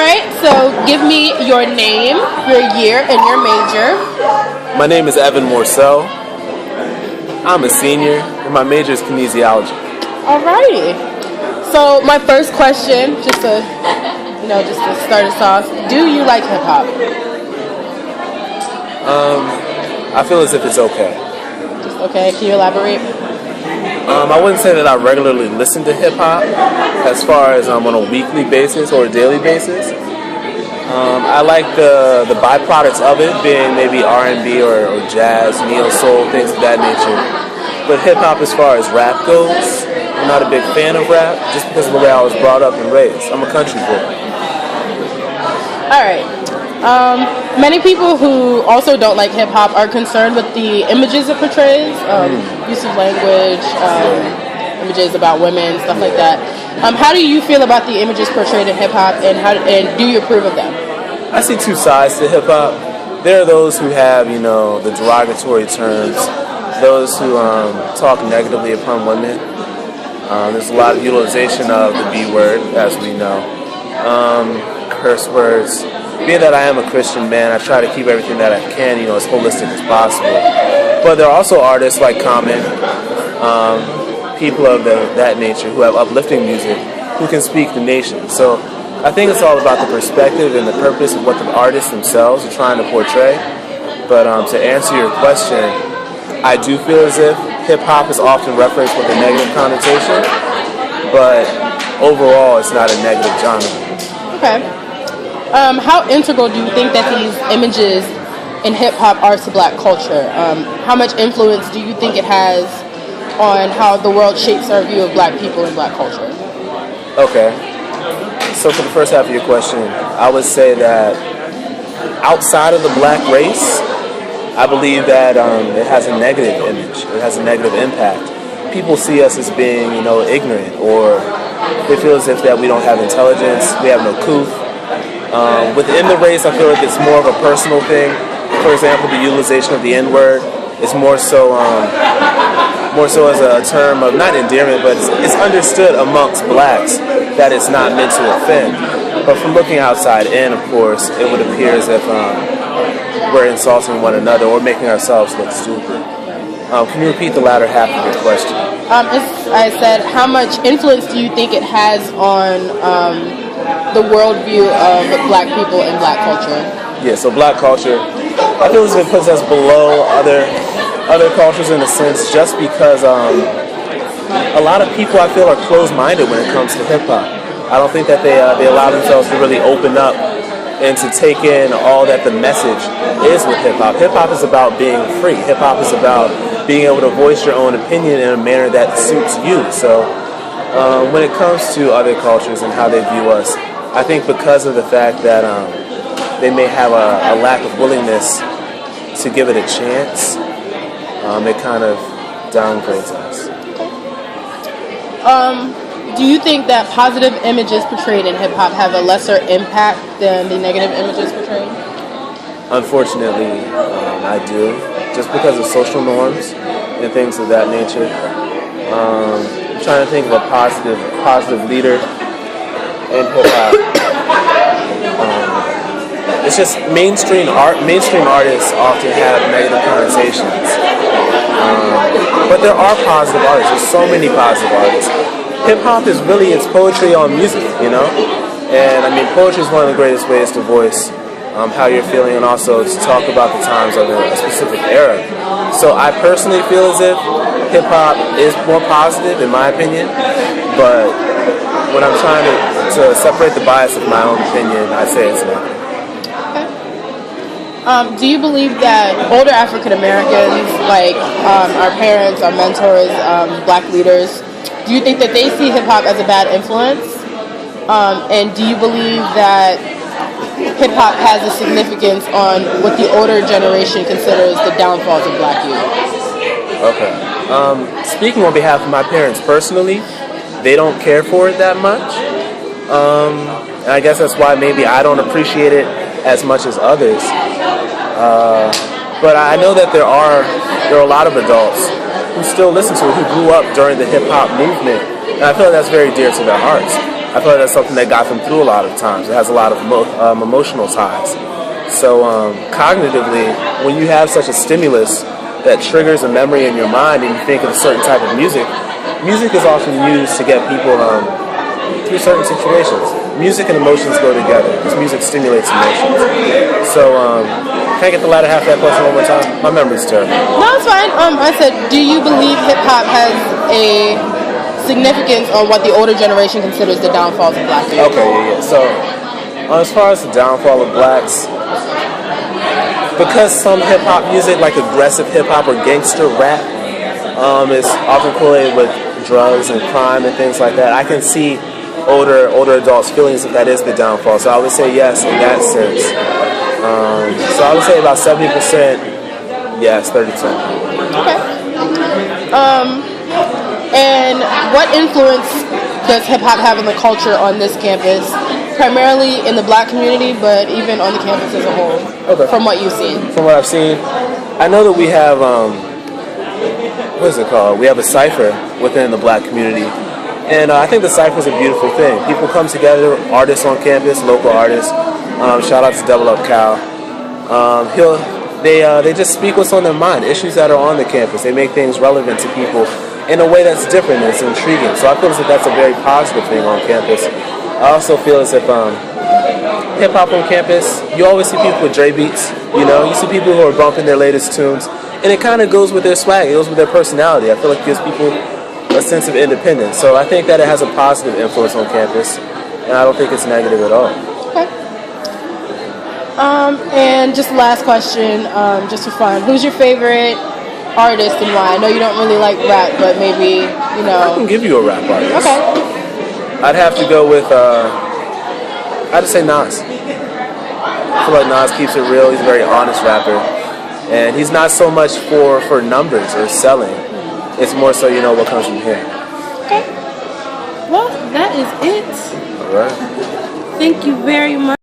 right, so give me your name, your year, and your major. My name is Evan Morcell. I'm a senior, and my major is kinesiology. Alrighty. So my first question, just to start us off, do you like hip hop? I feel as if it's okay. Just okay. Can you elaborate? I wouldn't say that I regularly listen to hip hop as far as on a weekly basis or a daily basis. I like the byproducts of it being maybe R&B or jazz, neo soul, things of that nature. But hip hop, as far as rap goes, I'm not a big fan of rap just because of the way I was brought up and raised. I'm a country boy. All right. Many people who also don't like hip hop are concerned with the images it portrays, use of language, images about women, stuff like that. How do you feel about the images portrayed in hip hop, and do you approve of them? I see two sides to hip hop. There are those who have, the derogatory terms, those who talk negatively upon women. There's a lot of utilization of the B word, as we know. Curse words. Being that I am a Christian man, I try to keep everything that I can, as holistic as possible. But there are also artists like Common, people of that nature who have uplifting music, who can speak the nation. So I think it's all about the perspective and the purpose of what the artists themselves are trying to portray. But to answer your question, I do feel as if hip-hop is often referenced with a negative connotation, but overall it's not a negative genre. Okay. How integral do you think that these images in hip-hop are to black culture? How much influence do you think it has on how the world shapes our view of black people and black culture? Okay. So for the first half of your question, I would say that outside of the black race, I believe that it has a negative image. It has a negative impact. People see us as being, ignorant, or they feel as if that we don't have intelligence, we have no couth. Within the race, I feel like it's more of a personal thing. For example, the utilization of the N-word is more so as a term of, not endearment, but it's understood amongst blacks that it's not meant to offend. But from looking outside in, of course, it would appear as if we're insulting one another or making ourselves look stupid. Can you repeat the latter half of your question? I said, how much influence do you think it has on the worldview of black people and black culture? Yeah, so black culture, I feel as if it puts us below other cultures in a sense, just because a lot of people, I feel, are closed-minded when it comes to hip-hop. I don't think that they allow themselves to really open up and to take in all that the message is with hip-hop. Hip-hop is about being free. Hip-hop is about being able to voice your own opinion in a manner that suits you. So when it comes to other cultures and how they view us, I think because of the fact that they may have a lack of willingness to give it a chance, it kind of downgrades us. Do you think that positive images portrayed in hip-hop have a lesser impact than the negative images portrayed? Unfortunately, I do. Just because of social norms and things of that nature. I'm trying to think of a positive leader in hip-hop. It's just mainstream artists often have negative connotations. But there are positive artists. There's so many positive artists. Hip-hop is really, it's poetry on music, And poetry is one of the greatest ways to voice how you're feeling and also to talk about the times of a specific era. So I personally feel as if hip-hop is more positive, in my opinion. But when I'm trying to separate the bias of my own opinion, I say it's not. Do you believe that older African Americans, like our parents, our mentors, black leaders, do you think that they see hip-hop as a bad influence? And do you believe that hip-hop has a significance on what the older generation considers the downfalls of black youth? Okay. Speaking on behalf of my parents personally, they don't care for it that much. And I guess that's why maybe I don't appreciate it as much as others. But I know that there are a lot of adults who still listen to it, who grew up during the hip-hop movement. And I feel like that's very dear to their hearts. I feel like that's something that got them through a lot of times. It has a lot of emotional ties. So cognitively, when you have such a stimulus that triggers a memory in your mind and you think of a certain type of music, music is often used to get people through certain situations. Music and emotions go together because music stimulates emotions. So can I get the latter half of that question one more time? My memory's terrible. No, it's fine. I said, do you believe hip-hop has a significance on what the older generation considers the downfalls of black music? Okay, yeah. So as far as the downfall of blacks, because some hip-hop music, like aggressive hip-hop or gangster rap, is often correlated with drugs and crime and things like that, I can see older adults' feelings that is the downfall. So I would say yes in that sense. So I would say about 70% yes, 30%. Okay. And what influence does hip-hop have on the culture on this campus? Primarily in the black community, but even on the campus as a whole, okay. From what you've seen? From what I've seen, I know that we have, what is it called? We have a cipher within the black community. And I think the cipher is a beautiful thing. People come together, artists on campus, local artists. Shout out to Double Up Cal. They just speak what's on their mind, issues that are on the campus. They make things relevant to people in a way that's different and it's intriguing. So I feel as if that's a very positive thing on campus. I also feel as if hip-hop on campus, you always see people with Dre beats, you know? You see people who are bumping their latest tunes, and it kind of goes with their swag, it goes with their personality. I feel like it gives people a sense of independence. So I think that it has a positive influence on campus, and I don't think it's negative at all. Okay. And just the last question, just for fun. Who's your favorite artist and why? I know you don't really like rap, but maybe, you know. I can give you a rap artist. Okay. I'd have to go with, I'd say Nas. I feel like Nas keeps it real. He's a very honest rapper. And he's not so much for numbers or selling. It's more so, you know, what comes from here. Okay. Well, that is it. All right. Thank you very much.